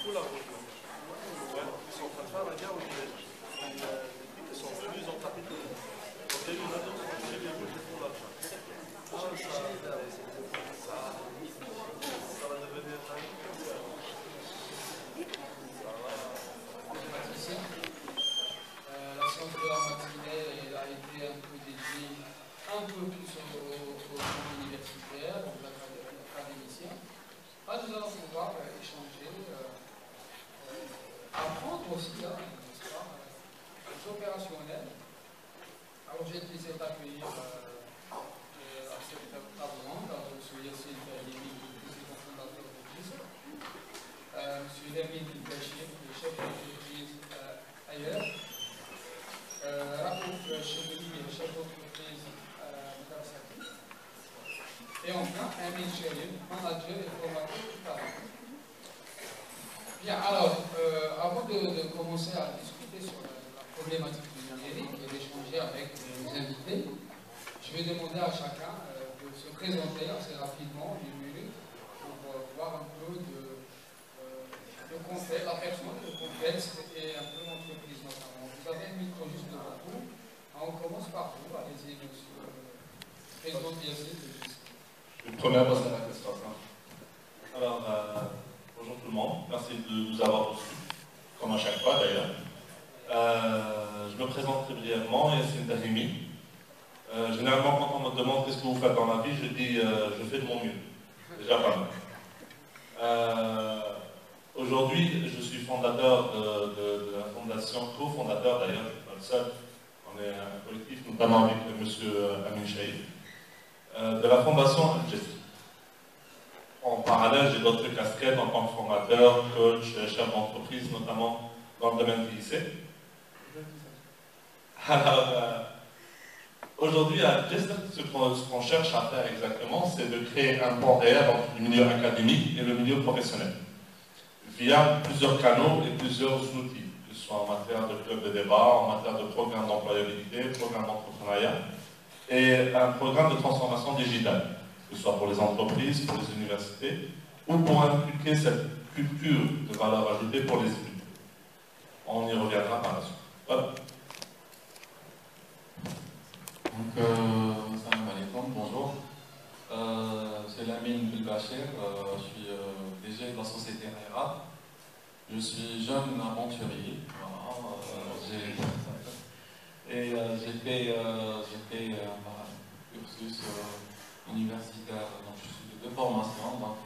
font la route. Ouais, ils sont en train de faire la guerre au village. Les flics sont venus, ils ont tapé tout le monde. Donc il y a eu une annonce pour les rouges et pour la fin. Ça va devenir un... La séance de la matinée a été un peu dédiée un peu plus au monde universitaire, donc l'académicien. Là, nous allons pouvoir échanger, apprendre aussi, n'est-ce pas, les opérationnels. Alors, j'ai le plaisir d'accueillir à cette table ronde, M. Yassine Fahimi, président fondateur de GIS, M. Lamine Bachir, le chef d'entreprise ailleurs, Raouf Chebeli, chef d'entreprise Mutarsati, et enfin Amin Chérim, manager et formateur du talent. Bien, alors, avant de commencer à discuter sur la problématique du numérique et d'échanger avec nos invités, je vais demander à chacun de se présenter assez rapidement, une minute, pour voir un peu le contexte, la personne, le contexte et un peu l'entreprise notamment. Vous avez un micro juste devant vous. On commence par vous. Allez-y, monsieur le président Yassine. Une première personne à question. Alors, bonjour tout le monde. Merci de nous avoir reçus, comme à chaque fois d'ailleurs. Je me présente très brièvement, Yassine Tahimi. Généralement, quand on me demande qu'est-ce que vous faites dans la vie, je dis je fais de mon mieux. Déjà pas mal. Aujourd'hui, je suis fondateur de la fondation, cofondateur d'ailleurs, je ne suis pas le seul, on est un collectif, notamment avec M. Amin Chaïf, de la fondation Al-Jes. En parallèle, j'ai d'autres casquettes en tant que formateur, coach, chef d'entreprise, notamment dans le domaine TIC. Alors, aujourd'hui, à Al-Jes, ce qu'on cherche à faire exactement, c'est de créer un pont réel entre le milieu académique et le milieu professionnel, via plusieurs canaux et plusieurs outils, que ce soit en matière de club de débat, en matière de programme d'employabilité, programme d'entrepreneuriat, et un programme de transformation digitale, que ce soit pour les entreprises, pour les universités, ou pour inculquer cette culture de valeur ajoutée pour les étudiants. On y reviendra par la suite. Voilà. Donc, salam alaikum, bonjour. C'est Lamine Bilbachir, je suis DG de la société RERA. Je suis jeune aventurier, voilà, j'ai fait un cursus universitaire, donc je suis de deux formations, donc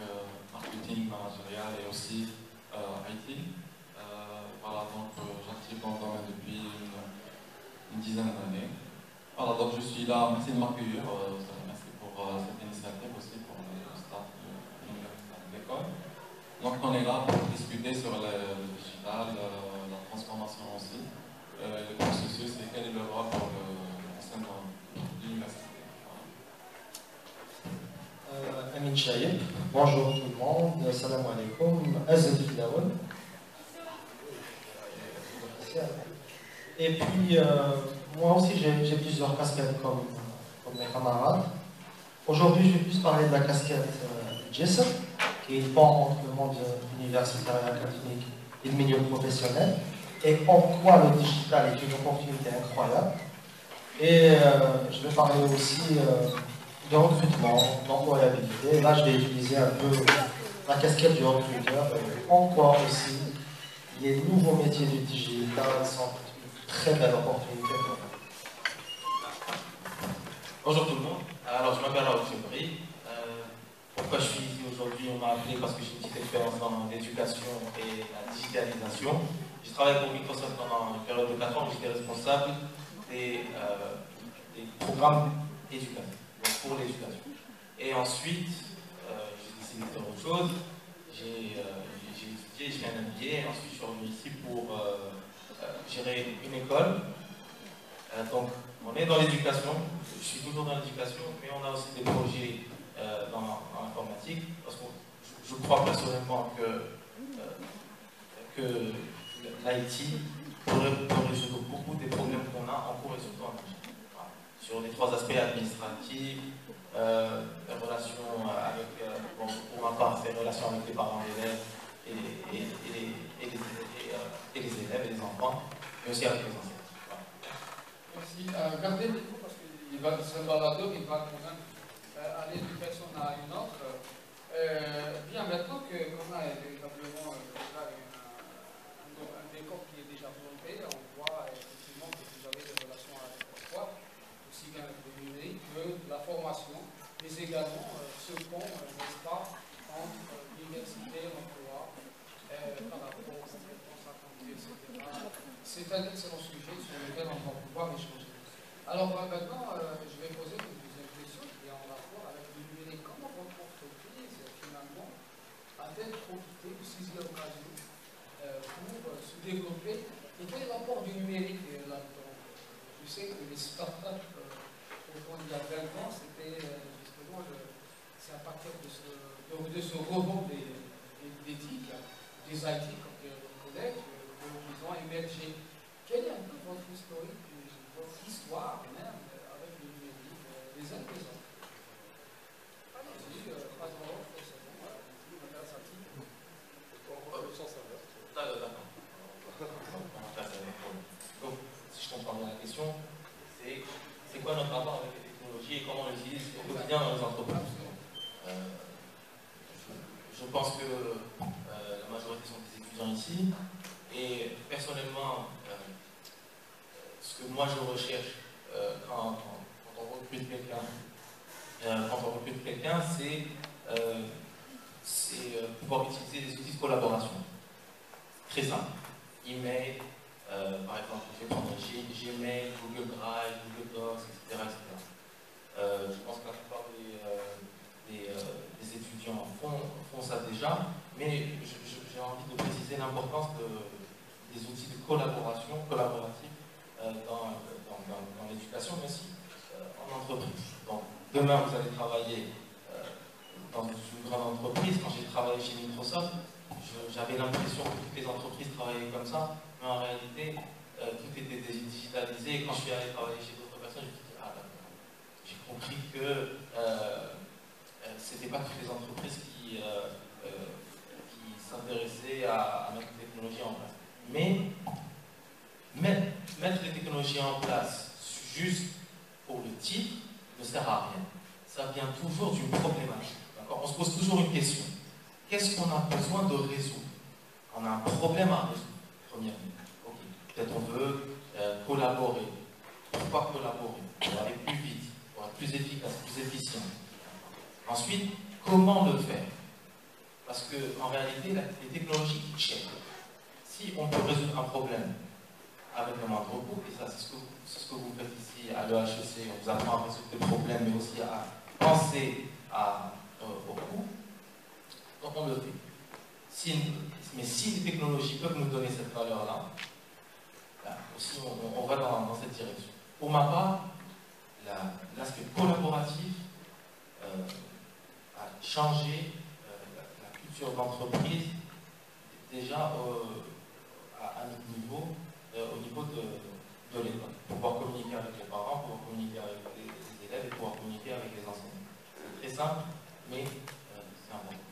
marketing managérial et aussi IT. Voilà, donc j'active dans le domaine depuis une dizaine d'années. Voilà, donc je suis là, merci de m'accueillir, merci pour cette initiative aussi, pour le staff de l'école. Donc on est là pour discuter sur le digital, la transformation aussi, le processus et quel est le rôle pour l'enseignement de l'université. Amin Chaïf, bonjour tout le monde, salam alaikum, Azad Fidaoun. Et puis, moi aussi j'ai plusieurs casquettes comme mes camarades. Aujourd'hui, je vais plus parler de la casquette GIS, qui est le pont entre le monde universitaire et académique et le milieu professionnel, et en quoi le digital est une opportunité incroyable. Et je vais parler aussi de recrutement, d'employabilité. Là, je vais utiliser un peu la casquette du recruteur, en quoi aussi les nouveaux métiers du digital sont une très belle opportunité pour nous. Bonjour tout le monde, alors je m'appelle Raouf Chebeli. Pourquoi je suis ici aujourd'hui? On m'a appelé parce que j'ai une petite expérience dans l'éducation et la digitalisation. J'ai travaillé pour Microsoft pendant une période de 4 ans où j'étais responsable des programmes éducatifs, donc pour l'éducation. Et ensuite, j'ai décidé de faire autre chose. J'ai étudié, j'ai fait un MBA, et ensuite je suis revenu ici pour gérer une école. Donc, on est dans l'éducation, je suis toujours dans l'éducation, mais on a aussi des projets dans l'informatique, parce que je crois personnellement que l'IT pourrait résoudre beaucoup des problèmes qu'on a en cours et surtout en ingénierie. Voilà. Sur les 3 aspects administratifs, les relations avec, bon, pour ma part, c'est les relations avec les parents d'élèves, les élèves et les enfants, mais aussi avec les enseignants. Voilà. Merci. Gardez le micro parce que c'est un baladeur qui va quand même aller d'une personne à une autre. Bien, maintenant qu'on a véritablement un décor qui est déjà monté, on voit effectivement que vous avez des relations avec la foi, aussi bien avec le numérique que la formation, mais également ce pont, n'est-ce pas, entre l'université, l'emploi, par rapport aux compétences acquises, etc. C'est un excellent sujet sur lequel on va pouvoir échanger. Alors maintenant, je vais poser une deuxième question qui est en rapport avec le numérique. Comment votre entreprise, finalement, a-t-elle profité ou saisi l'occasion pour se développer? Et quel est l'apport du numérique là-dedans? Je sais que les startups, autant il y a 20 ans, c'était justement, c'est à partir de ce rebond des TIC, des IT, comme le collège, que nous ont émergé. Quelle est un peu votre historique, votre histoire même avec le numérique, les uns des autres? Allez-y, pas de rôle, c'est bon, Madame Sati. On va le sens inverse. D'accord. Donc, si je comprends bien la question, c'est quoi notre rapport avec les technologies et comment on l'utilise au quotidien dans les entreprises? Je pense que la majorité sont des étudiants ici, et personnellement, ce que moi je recherche quand on recrute quelqu'un, c'est pouvoir utiliser des outils de collaboration. Très simple. Email, par exemple, je vais prendre Gmail, Google Drive, Google Docs, etc. Je pense que la plupart des étudiants font ça déjà, mais j'ai envie de préciser l'importance des outils de collaboration collaborative dans l'éducation, mais aussi en entreprise. Donc, demain, vous allez travailler dans une grande entreprise. Quand j'ai travaillé chez Microsoft, j'avais l'impression que toutes les entreprises travaillaient comme ça, mais en réalité, tout était digitalisé. Et quand je suis allé travailler chez d'autres personnes, je me suis dit, ah d'accord, j'ai compris que c'était pas toutes les entreprises qui s'intéressaient à mettre les technologies en place. Mais mettre les technologies en place juste pour le titre ne sert à rien. Ça vient toujours d'une problématique. On se pose toujours une question. Qu'est-ce qu'on a besoin de résoudre? On a un problème à résoudre, premièrement. Okay. Peut-être on veut collaborer. Pourquoi collaborer? Pour aller plus vite, pour être plus efficace, plus efficient. Ensuite, comment le faire? Parce qu'en réalité, les technologies qui checkent. Si on peut résoudre un problème avec le moindre coût, et ça c'est ce que vous faites ici à l'EHEC, on vous apprend à résoudre des problèmes, mais aussi à penser au coût, donc on le fait. Mais si les technologies peuvent nous donner cette valeur-là, ben aussi on va dans cette direction. Pour ma part, l'aspect collaboratif a changé la culture d'entreprise déjà à notre niveau, au niveau de l'école. Pouvoir communiquer avec les parents, pouvoir communiquer avec les élèves et pouvoir communiquer avec les enseignants. C'est très simple, mais c'est important.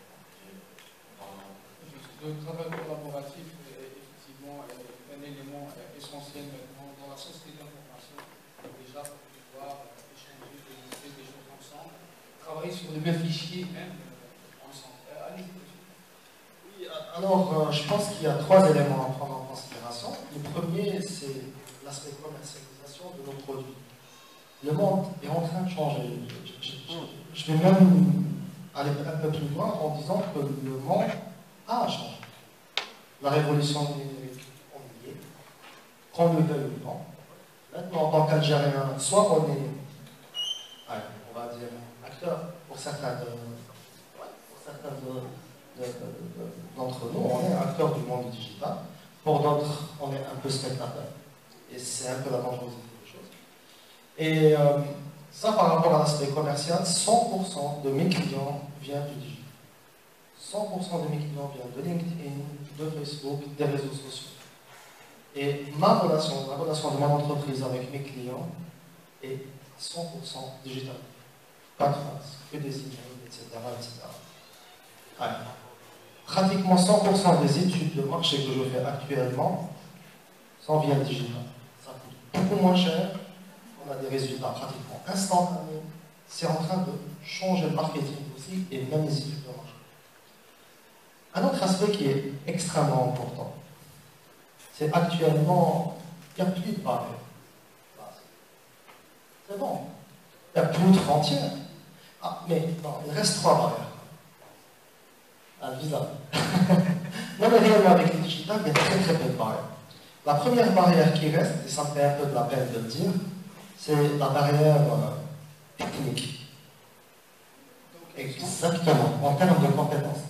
Le travail collaboratif est effectivement un élément essentiel dans la société d'information, déjà pour pouvoir échanger des choses ensemble, travailler sur le même fichier même ensemble. Allez-y. Oui, alors je pense qu'il y a 3 éléments à prendre en considération. Le premier, c'est l'aspect commercialisation de nos produits. Le monde est en train de changer. Je vais même aller un peu plus loin en disant que le monde a changé. La révolution numérique, on y est, qu'on le veuille ou non. Maintenant, en tant qu'Algérien, soit on est, on va dire, acteur, pour certains d'entre nous, on est acteur du monde digital. Pour d'autres, on est un peu spectateur. Et c'est un peu la dangerosité des choses. Et ça, par rapport à l'aspect commercial, 100% de mes clients viennent du digital. 100% de mes clients viennent de LinkedIn, de Facebook, des réseaux sociaux. Et la relation de mon entreprise avec mes clients est 100% digital. Pas de face, que des emails, etc. etc. pratiquement 100% des études de marché que je fais actuellement sont via le digital. Ça coûte beaucoup moins cher, on a des résultats pratiquement instantanés. C'est en train de changer le marketing aussi et même les études de marché. Un autre aspect qui est extrêmement important, c'est actuellement, il n'y a plus de barrières. C'est bon, il n'y a plus de frontières. Ah, mais non, il reste 3 barrières. Ah, le visa. Non, mais réellement, avec le digital, il y a très très peu de barrières. La première barrière qui reste, et ça me fait un peu de la peine de le dire, c'est la barrière technique. Exactement, en termes de compétences.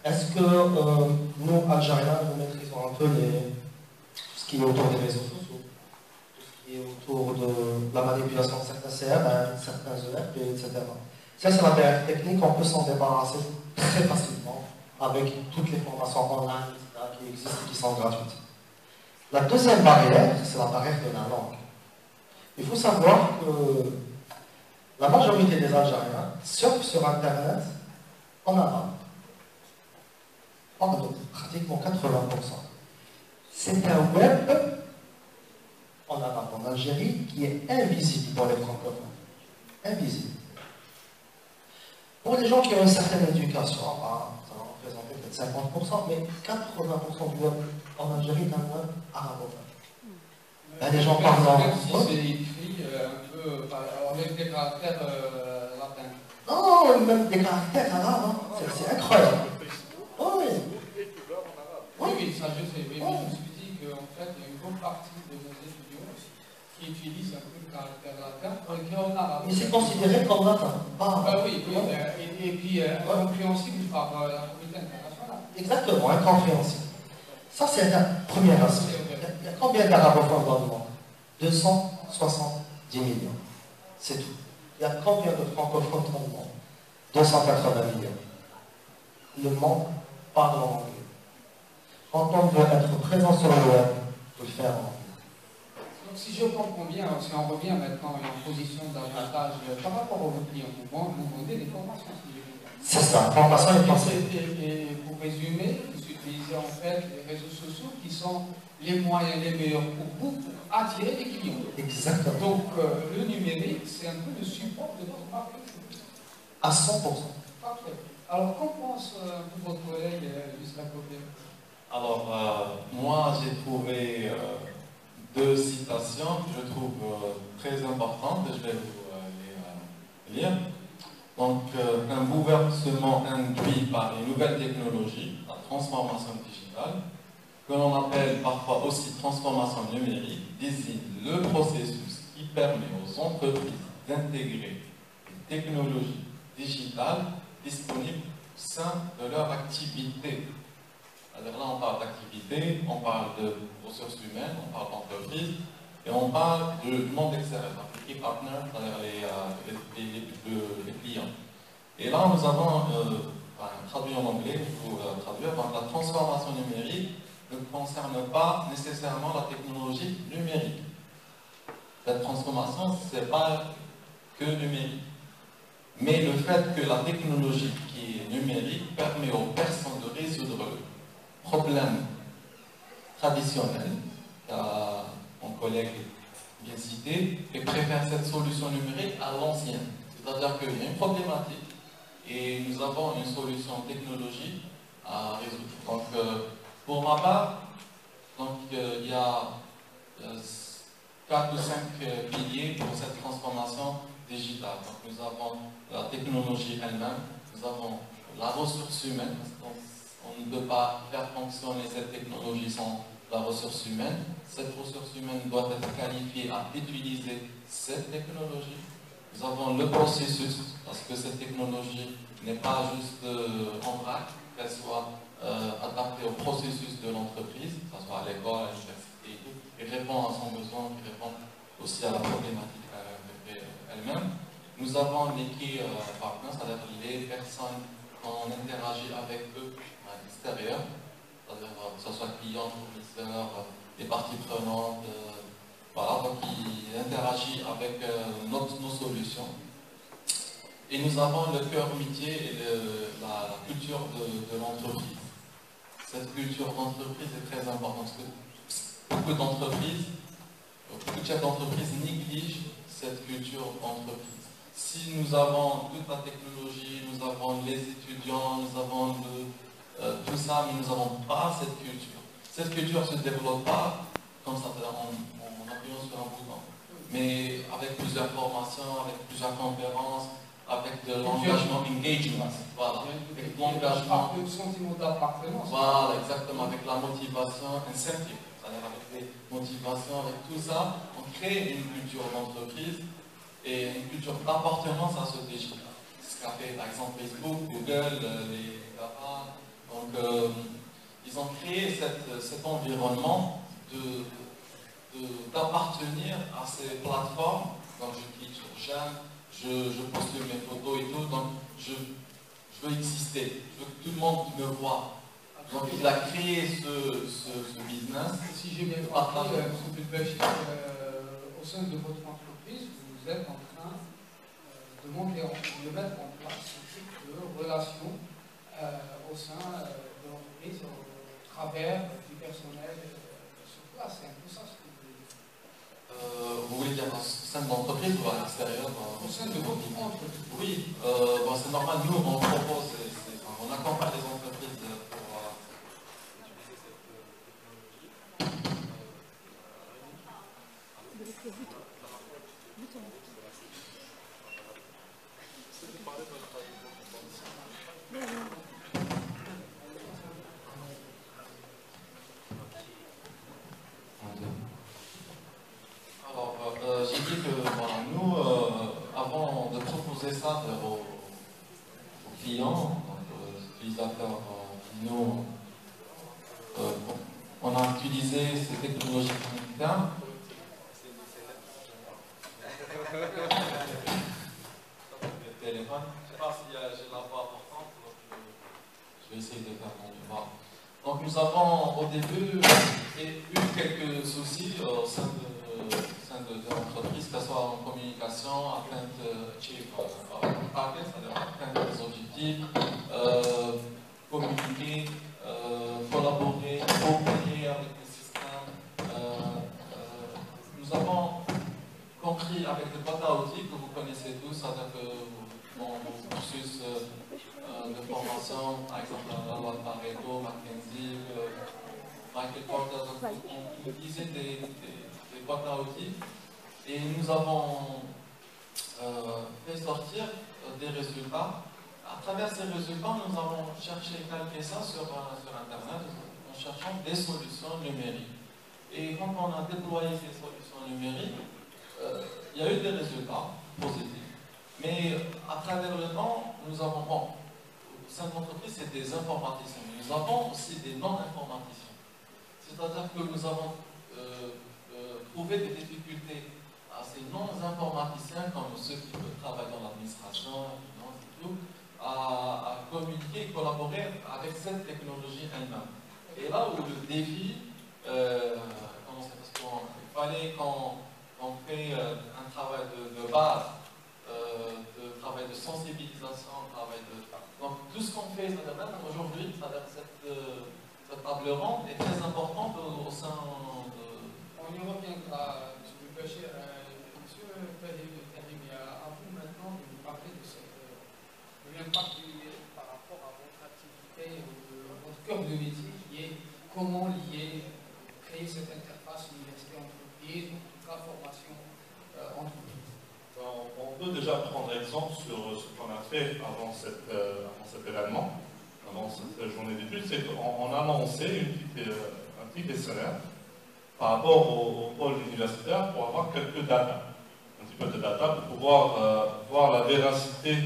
Est-ce que nous, Algériens, nous maîtrisons un peu tout ce qui est autour des réseaux sociaux, tout ce qui est autour de la manipulation de certains CRM, certains ERP, etc. Ça, c'est la barrière technique, on peut s'en débarrasser très facilement avec toutes les formations online qui existent et qui sont gratuites. La deuxième barrière, c'est la barrière de la langue. Il faut savoir que la majorité des Algériens surfent sur Internet en arabe. Pardon, pratiquement 80%. C'est un web en arabe en Algérie qui est invisible pour les francophones. Invisible. Pour les gens qui ont une certaine éducation, ça va représenter peut-être 50%, mais 80% du web en Algérie est un web arabophone. Les gens parlent en... Même si c'est écrit un peu avec des caractères latins. Non, même des caractères arabes, hein. C'est incroyable. Oh, oui. Oui, ça je sais. Mais je me suis dit qu'en fait, il y a une bonne partie de nos étudiants qui utilisent un peu le caractère latin pour écrire en arabe. Mais c'est considéré comme latin. Oui, et puis compréhensible par la communauté internationale. Exactement, incompréhensible. Ça, c'est un premier aspect. Il y a combien d'arabophones dans le monde? 270 millions. C'est tout. Il y a combien de francophones dans le monde? 280 millions. Le monde parle en anglais. Quand on veut être présent sur le web, il faut le faire en anglais. Donc si je comprends bien, si on revient maintenant en position d'avantage par rapport aux clients, vous vendez des formations. C'est ça, formation et pensée. Et pour résumer, vous utilisez en fait les réseaux sociaux qui sont les moyens les meilleurs pour vous pour attirer les clients. Exactement. Donc le numérique, c'est un peu le support de votre marketing. À 100%. Parfait. Alors qu'en pense votre collègue Yusra Kofé? Alors, moi, j'ai trouvé 2 citations que je trouve très importantes, je vais vous les lire. Donc, un bouleversement induit par les nouvelles technologies, la transformation digitale, que l'on appelle parfois aussi transformation numérique, désigne le processus qui permet aux entreprises d'intégrer les technologies digitales disponibles au sein de leur activité. C'est-à-dire là, on parle d'activité, on parle de ressources humaines, on parle d'entreprise, et on parle du monde extérieur, appliqué partner, c'est-à-dire les clients. Et là, nous avons traduit en anglais, il faut traduire, donc la transformation numérique ne concerne pas nécessairement la technologie numérique. Cette transformation, ce n'est pas que numérique. Mais le fait que la technologie qui est numérique permet aux personnes de résoudre le problème traditionnel, mon collègue bien cité, et préfère cette solution numérique à l'ancienne. C'est-à-dire qu'il y a une problématique et nous avons une solution technologique à résoudre. Donc, pour ma part, il y a 4 ou 5 piliers pour cette transformation digitale. Donc, nous avons la technologie elle-même, nous avons la ressource humaine, parce qu'on ne peut pas faire fonctionner cette technologie sans la ressource humaine. Cette ressource humaine doit être qualifiée à utiliser cette technologie. Nous avons le processus, parce que cette technologie n'est pas juste en vrac, qu'elle soit adaptée au processus de l'entreprise, que ce soit à l'école, à l'université et tout, et répond à son besoin, qui répond aussi à la problématique elle-même. Nous avons les key partners, c'est-à-dire les personnes qu'on interagit avec eux à l'extérieur, c'est-à-dire que ce soit clients, fournisseurs, les parties prenantes, voilà, donc qui interagissent avec nos solutions. Et nous avons le cœur métier et la culture de l'entreprise. Cette culture d'entreprise est très importante parce que beaucoup d'entreprises, beaucoup de chefs d'entreprise négligent cette culture d'entreprise. Si nous avons toute la technologie, nous avons les étudiants, nous avons tout ça, mais nous n'avons pas cette culture. Cette culture ne se développe pas comme ça, en appuyant sur un bouton. Mais avec plusieurs formations, avec plusieurs conférences, avec de l'engagement, engagement, voilà, avec l'engagement, le sentiment d'appartenance. voilà, exactement, avec la motivation, incentive, c'est-à-dire avec les motivations, avec tout ça, on crée une culture d'entreprise et une culture d'appartenance à ce défi. Ce qu'a fait par exemple Facebook, Google, les GAFA. Donc, ils ont créé cet environnement d'appartenir à ces plateformes. Donc, je clique sur j'aime, je poste mes photos et tout, donc je veux exister, je veux que tout le monde me voit. Donc, il a créé ce business. Si j'ai bien compris, M. Bulbech, au sein de votre entreprise, vous êtes en train de mettre en place un type de relation au sein de l'entreprise au travers du personnel sur place. C'est un peu ça ce que vous voulez dire. Vous voulez dire au sein de l'entreprise ou à l'extérieur? Au sein de votre entreprise. Oui, c'est normal. Nous, on propose, on accompagne les entreprises pour utiliser cette j'ai dit que voilà, nous, avant de proposer ça aux clients, donc aux utilisateurs finaux, on a utilisé ces technologies internes. Le téléphone, je ne sais pas si j'ai la voix importante, donc je vais essayer de faire mon devoir. Donc nous avons au début eu quelques soucis au sein de l'entreprise, que ce soit en communication, atteinte target, c'est-à-dire atteindre des objectifs, communiquer, collaborer, coopérer avec les systèmes. Nous avons compris avec les boîtes à outils que vous connaissez tous, c'est-à-dire que mon cursus de formation, par exemple la loi de Pareto, McKinsey, Michael Porter, on utilisait des boîtes à outils et nous avons fait sortir des résultats. À travers ces résultats, nous avons cherché à calquer ça sur Internet en cherchant des solutions numériques. Et quand on a déployé ces solutions numériques, il y a eu des résultats positifs. Mais à travers le temps, nous avons, au sein de l'entreprise, c'est des informaticiens. Nous avons aussi des non-informaticiens. C'est-à-dire que nous avons trouvé des difficultés à ces non-informaticiens, comme ceux qui travaillent dans l'administration, la finance et tout, à communiquer et collaborer avec cette technologie elle-même. Et là où le défi, comment ça se passe, il fallait qu'on fait un travail de base, de travail de sensibilisation, donc tout ce qu'on fait, c'est-à-dire même aujourd'hui, c'est-à-dire cette table ronde est très importante au sein de... On y reviendra, M. Bachir. M. Karim, à vous maintenant de nous parler de l'impact par rapport à votre activité, votre cœur de métier, qui est comment créer cette interface université-entreprise, la formation entreprise. On peut déjà prendre exemple sur ce qu'on a fait avant cet événement, avant cette journée d'études, c'est qu'on a lancé un petit questionnaire par rapport au pôle universitaire pour avoir quelques data, un petit peu de data pour pouvoir voir la véracité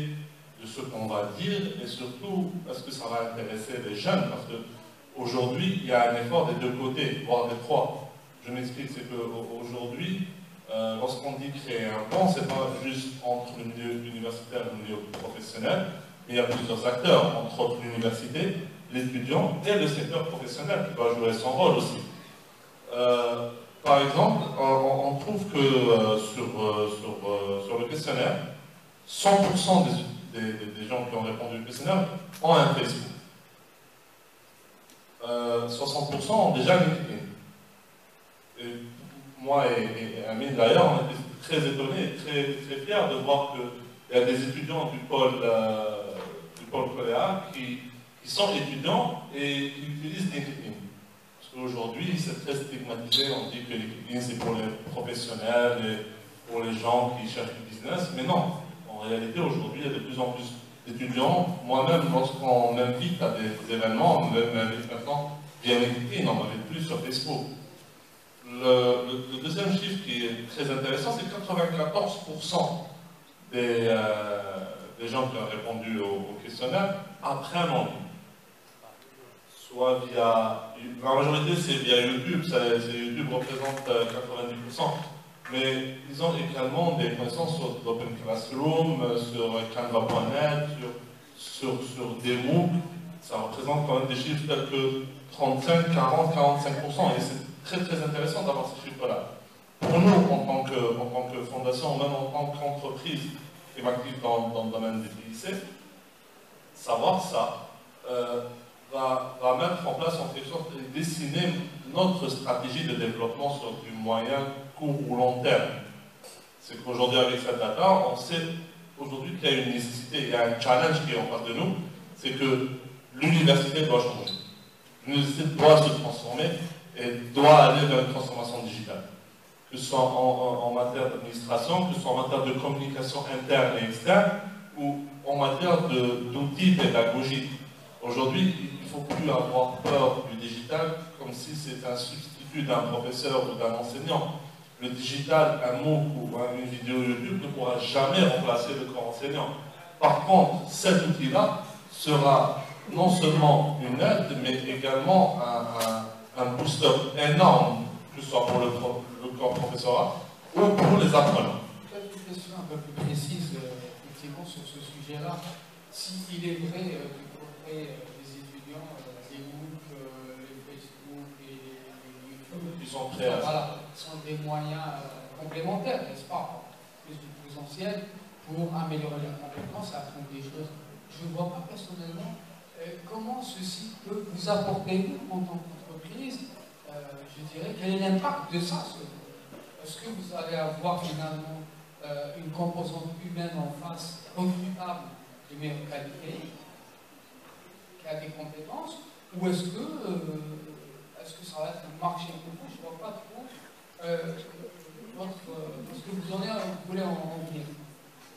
de ce qu'on va dire et surtout est-ce que ça va intéresser les jeunes, parce qu'aujourd'hui il y a un effort des deux côtés, voire des trois. Je m'explique, c'est qu'aujourd'hui, lorsqu'on dit créer un pont, c'est pas juste entre le milieu universitaire et le milieu professionnel, mais il y a plusieurs acteurs, entre autres l'université, l'étudiant et le secteur professionnel qui va jouer son rôle aussi. Par exemple, on trouve que sur le questionnaire, 100% des gens qui ont répondu au questionnaire ont un Facebook. 60% ont déjà LinkedIn. Et moi et Amine d'ailleurs, on était très étonnés, très fiers de voir qu'il y a des étudiants du pôle Coléa qui sont étudiants et qui utilisent LinkedIn. Parce qu'aujourd'hui, c'est très stigmatisé, on dit que LinkedIn c'est pour les professionnels et pour les gens qui cherchent du business, mais non. En réalité, aujourd'hui, il y a de plus en plus d'étudiants. Moi-même, lorsqu'on m'invite à des événements, on m'invite maintenant via LinkedIn, on ne m'invite plus sur Facebook. Le deuxième chiffre qui est très intéressant, c'est que 94% des gens qui ont répondu au questionnaire apprennent en ligne. Soit via... La majorité, c'est via YouTube. YouTube représente 90%. Mais ils ont également des connaissances sur Open Classroom, sur Canva.net, sur des MOOC. Ça représente quand même des chiffres tels que 35, 40, 45%. Et c'est très intéressant d'avoir ces chiffres-là. Pour nous, en tant que fondation, ou même en tant qu'entreprise qui est active dans le domaine des lycées, savoir ça va mettre en place en quelque sorte et dessiner notre stratégie de développement sur du moyen, court ou long terme. C'est qu'aujourd'hui, avec cette data, on sait aujourd'hui qu'il y a une nécessité, il y a un challenge qui est en face de nous, c'est que l'université doit changer. L'université doit se transformer et doit aller vers une transformation digitale. Que ce soit en matière d'administration, que ce soit en matière de communication interne et externe, ou en matière d'outils pédagogiques. Aujourd'hui, il ne faut plus avoir peur du digital comme si c'était un substitut d'un professeur ou d'un enseignant. Le digital, un MOOC ou une vidéo YouTube ne pourra jamais remplacer le corps enseignant. Par contre, cet outil-là sera non seulement une aide, mais également un booster énorme, que ce soit pour le corps professoral ou pour les apprenants. Peut-être une question un peu plus précise, effectivement, sur ce sujet-là. S'il est vrai que les étudiants, les MOOC, les Facebook et les YouTube, Ils sont prêts à voilà, sont des moyens complémentaires, n'est-ce pas, plus du présentiel, pour améliorer leurs compétences, apprendre des choses. Je ne vois pas personnellement comment ceci peut vous apporter, vous, en tant qu'entreprise, je dirais, quel est l'impact de ça. Est-ce que vous allez avoir finalement une composante humaine en face recrutable de meilleure qualité, qui a des compétences, ou est-ce que ça va être un marché un peu plus? Je ne vois pas trop ce que vous voulez en venir.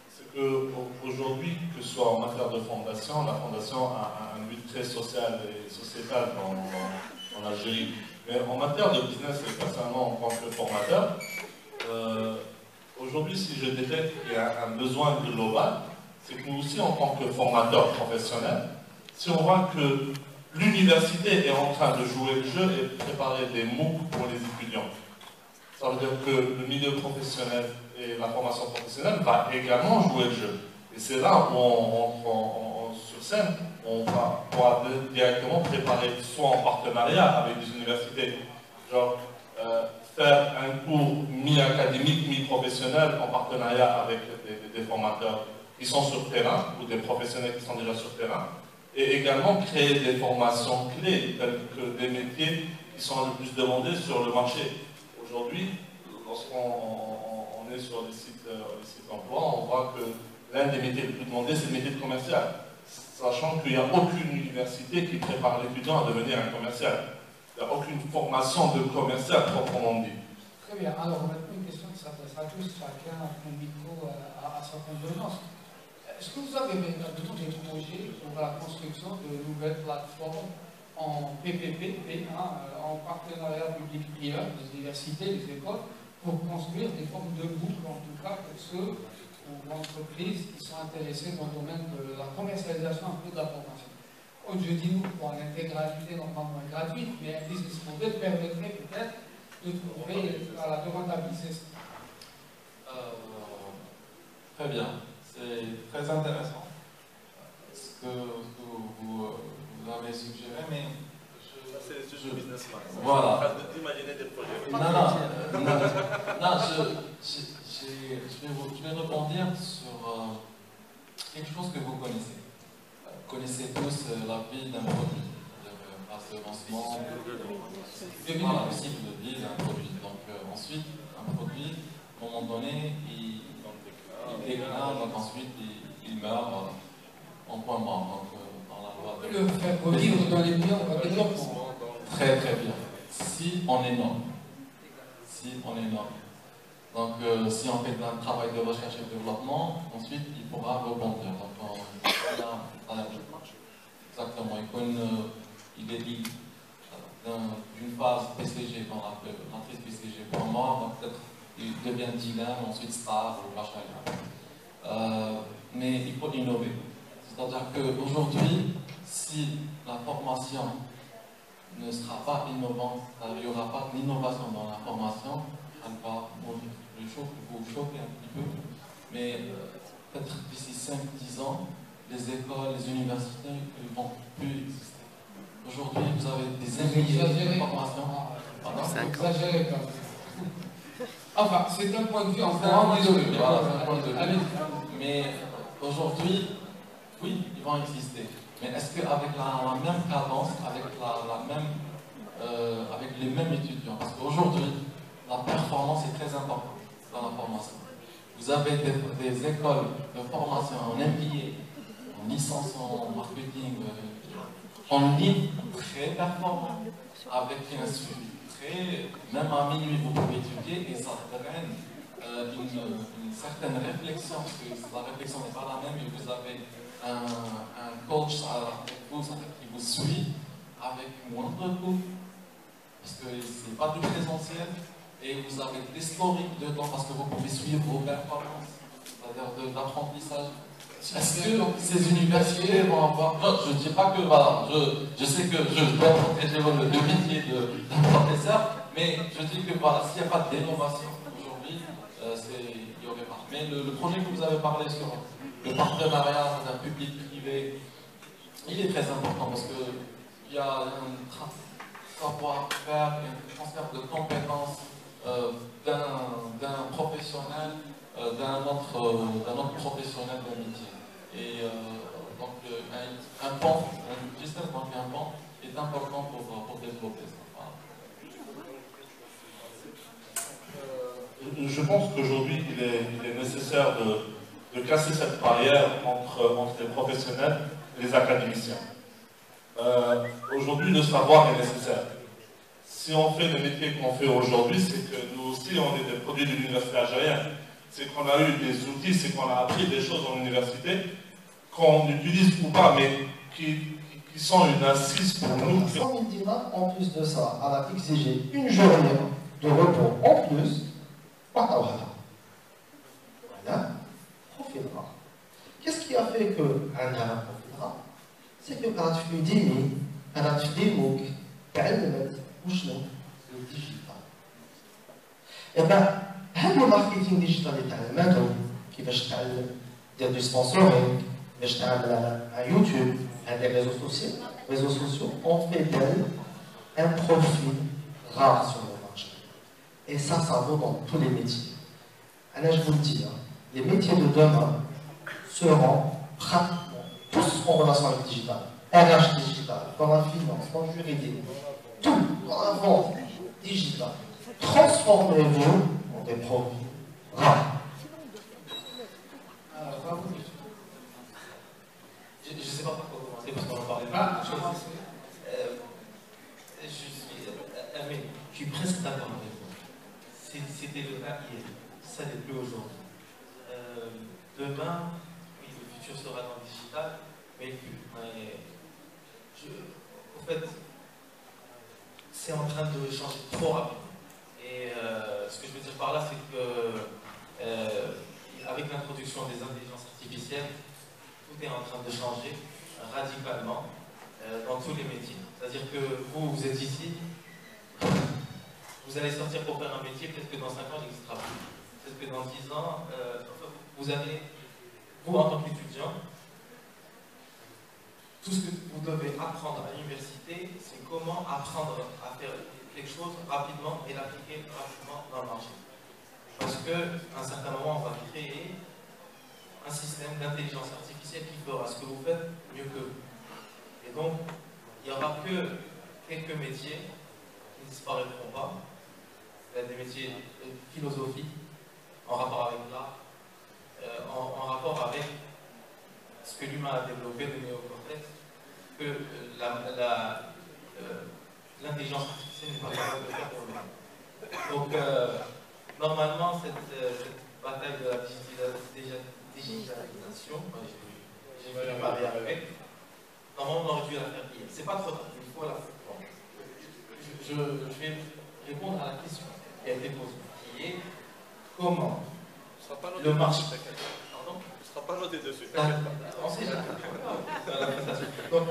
C'est qu'aujourd'hui, que ce soit en matière de fondation, la fondation a un but très social et sociétal en Algérie. Mais en matière de business, et personnellement en tant que formateur, aujourd'hui, si je détecte qu'il y a un besoin global, c'est que nous aussi, en tant que formateurs professionnels, si on voit que l'université est en train de jouer le jeu et de préparer des MOOC pour les étudiants, ça veut dire que le milieu professionnel et la formation professionnelle va également jouer le jeu. Et c'est là où on rentre sur scène, on va pouvoir directement préparer, soit en partenariat avec des universités, genre faire un cours mi-académique, mi-professionnel en partenariat avec des formateurs qui sont sur le terrain ou des professionnels qui sont déjà sur le terrain, et également créer des formations clés telles que des métiers qui sont le plus demandés sur le marché. Aujourd'hui, lorsqu'on est sur les sites d'emploi, on voit que l'un des métiers les plus demandés, c'est le métier de commercial, sachant qu'il n'y a aucune université qui prépare l'étudiant à devenir un commercial. Il n'y a aucune formation de commercial proprement dit. Très bien. Alors maintenant, une question qui s'adressera à tous, chacun un micro à sa convenance. Est-ce que vous avez véritablement des projets pour la construction de nouvelles plateformes en PPP, en partenariat public-privé, les universités, les écoles, pour construire des formes de boucles, en tout cas pour ceux ou entreprises qui sont intéressés dans le domaine de la commercialisation un peu de la formation. Je dis nous, pour l'intégralité normalement gratuite, mais un business model permettrait peut-être de trouver de rentabiliser ça. Très bien, c'est très intéressant ce que vous avez suggéré, mais c'est le sujet businessman. Voilà. En train d'imaginer des projets. Non, je vais rebondir sur quelque chose que vous connaissez. Vous connaissez tous la vie d'un produit. Phase de lancement, voilà, le cycle de vie d'un produit. Donc ensuite, un produit, à un moment donné, il déclare, donc ensuite il meurt en point mort. Donc dans la loi de... Le faire revivre dans les biens, on va développement. Très très bien. Si on est noble. Si on est noble. Donc si on fait un travail de recherche et développement, ensuite il pourra rebondir. Donc dans la vie. Exactement. Il est dit d'une phase PCG, dans la matrice PCG point mort, donc peut-être il devient dilemme, ensuite star ou machin. Mais il faut innover. C'est-à-dire qu'aujourd'hui, si la formation ne sera pas innovante, il n'y aura pas d'innovation dans la formation, elle va mourir. Je vous choquer un petit peu, mais peut-être d'ici 5-10 ans, les écoles, les universités ne vont plus exister. Aujourd'hui, vous avez des ingénieurs de formation. Exagéré quand même. Enfin, c'est un point de vue en Voilà, fait. c'est un point de vue. Mais aujourd'hui, oui, ils vont exister. Mais est-ce qu'avec la même cadence, avec les mêmes étudiants? Parce qu'aujourd'hui, la performance est très importante dans la formation. Vous avez des écoles de formation en MBA, en licence en marketing, en ligne, très performant, avec un suivi très... Même à minuit, vous pouvez étudier et ça draine une certaine réflexion, parce que la réflexion n'est pas la même, et vous avez un coach avec vous qui vous suit avec moindre coût, parce que ce n'est pas du présentiel, et vous avez de l'historique dedans, parce que vous pouvez suivre vos performances, c'est-à-dire de l'apprentissage. Est-ce que ces universités vont avoir... Je ne dis pas que, voilà, je sais que je dois protéger le métier de professeur, mais je dis que, voilà, s'il n'y a pas d'innovation aujourd'hui, il n'y aurait pas. Mais le projet que vous avez parlé sur le partenariat d'un public-privé, il est très important parce qu'il y a un savoir-faire, un transfert de compétences d'un professionnel d'un autre professionnel d'un métier. Et donc un pont, un distance entre un pont est important pour développer ça. Voilà. Je pense qu'aujourd'hui, il est nécessaire de casser cette barrière entre les professionnels et les académiciens. Aujourd'hui, le savoir est nécessaire. Si on fait le métier qu'on fait aujourd'hui, c'est que nous aussi, on est des produits de l'université algérienne. C'est qu'on a eu des outils, c'est qu'on a appris des choses en université qu'on utilise ou pas, mais qui sont une assise pour nous. 100 000 dinars, en plus de ça, elle a exigé une journée de repos en plus. Voilà. Profitera. Qu'est-ce qui a fait qu'elle profitera? C'est que quand tu fais des mots, quand tu fais des mots, le digital. Et bien, le marketing digital est un méthode qui va faire du sponsoring, qui va faire un YouTube, des réseaux sociaux, on fait d'elle un profil rare sur le marché. Et ça vaut dans tous les métiers. Alors, je vous le dis, les métiers de demain seront pratiquement tous en relation avec le digital. RH digital, dans la finance, dans le juridique, tout dans la vente digitale. Transformez-vous en des produits rares. Je ne sais pas par quoi commencer parce qu'on en parlait Ah, je suis presque d'accord avec vous. C'était le cas hier, ça n'est plus aujourd'hui. Demain, oui, le futur sera dans le digital, mais en fait, c'est en train de changer trop rapidement. Et ce que je veux dire par là, c'est que avec l'introduction des intelligences artificielles, tout est en train de changer radicalement dans tous les métiers. C'est-à-dire que vous êtes ici, vous allez sortir pour faire un métier, peut-être que dans 5 ans, il n'existera plus. Peut-être que dans 10 ans, vous en tant qu'étudiant, tout ce que vous devez apprendre à l'université, c'est comment apprendre à faire quelque chose rapidement et l'appliquer rapidement dans le marché. Parce qu'à un certain moment, on va créer un système d'intelligence artificielle qui fera ce que vous faites mieux que vous. Et donc, il n'y aura que quelques métiers qui ne disparaîtront pas. Il y a des métiers philosophiques en rapport avec l'art, en rapport avec ce que l'humain a développé, le néocortex, que l'intelligence artificielle n'est pas capable de faire pour nous. Donc, normalement, cette bataille de la digitalisation, j'ai vu pas y arriver, normalement, on aurait dû la faire hier. C'est pas trop tard, il faut la faire. Je vais répondre à la question qui a été posée, qui est comment le marché. Pardon ? ne sera pas noté dessus. On sait jamais. Donc,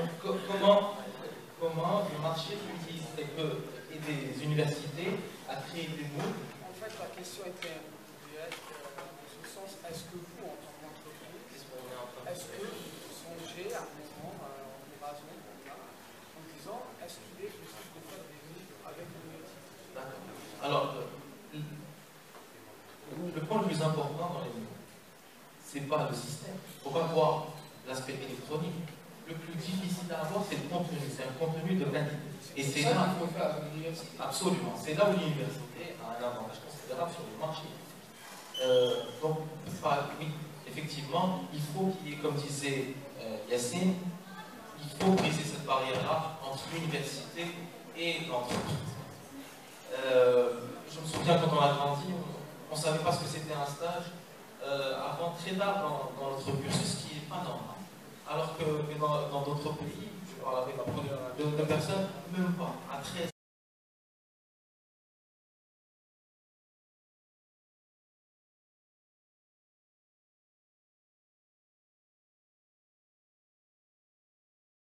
comment le marché utilise et peut aider les universités à créer des mots? En fait, la question était dans ce sens, est-ce que vous, en tant qu'entreprise, est-ce que vous songez à un moment, en évasion, en disant, est-ce qu'il est possible de faire des livres avec l'université? D'accord. Alors, le point le plus important dans les mots, c'est pas le système. Il ne faut pas voir l'aspect électronique. Le plus difficile à avoir, c'est le contenu. C'est un contenu de qualité. Et c'est là qu'il faut faire à l'université. Absolument. C'est là où l'université a un avantage considérable sur le marché. Donc, oui, effectivement, il faut qu'il y ait, comme disait Yacine, il faut briser cette barrière-là entre l'université et l'entreprise. Je me souviens quand on a grandi, on ne savait pas ce que c'était un stage avant très tard dans notre cursus, ce qui n'est pas normal. Alors que dans d'autres pays, je parle avec de personnes, même pas, à 13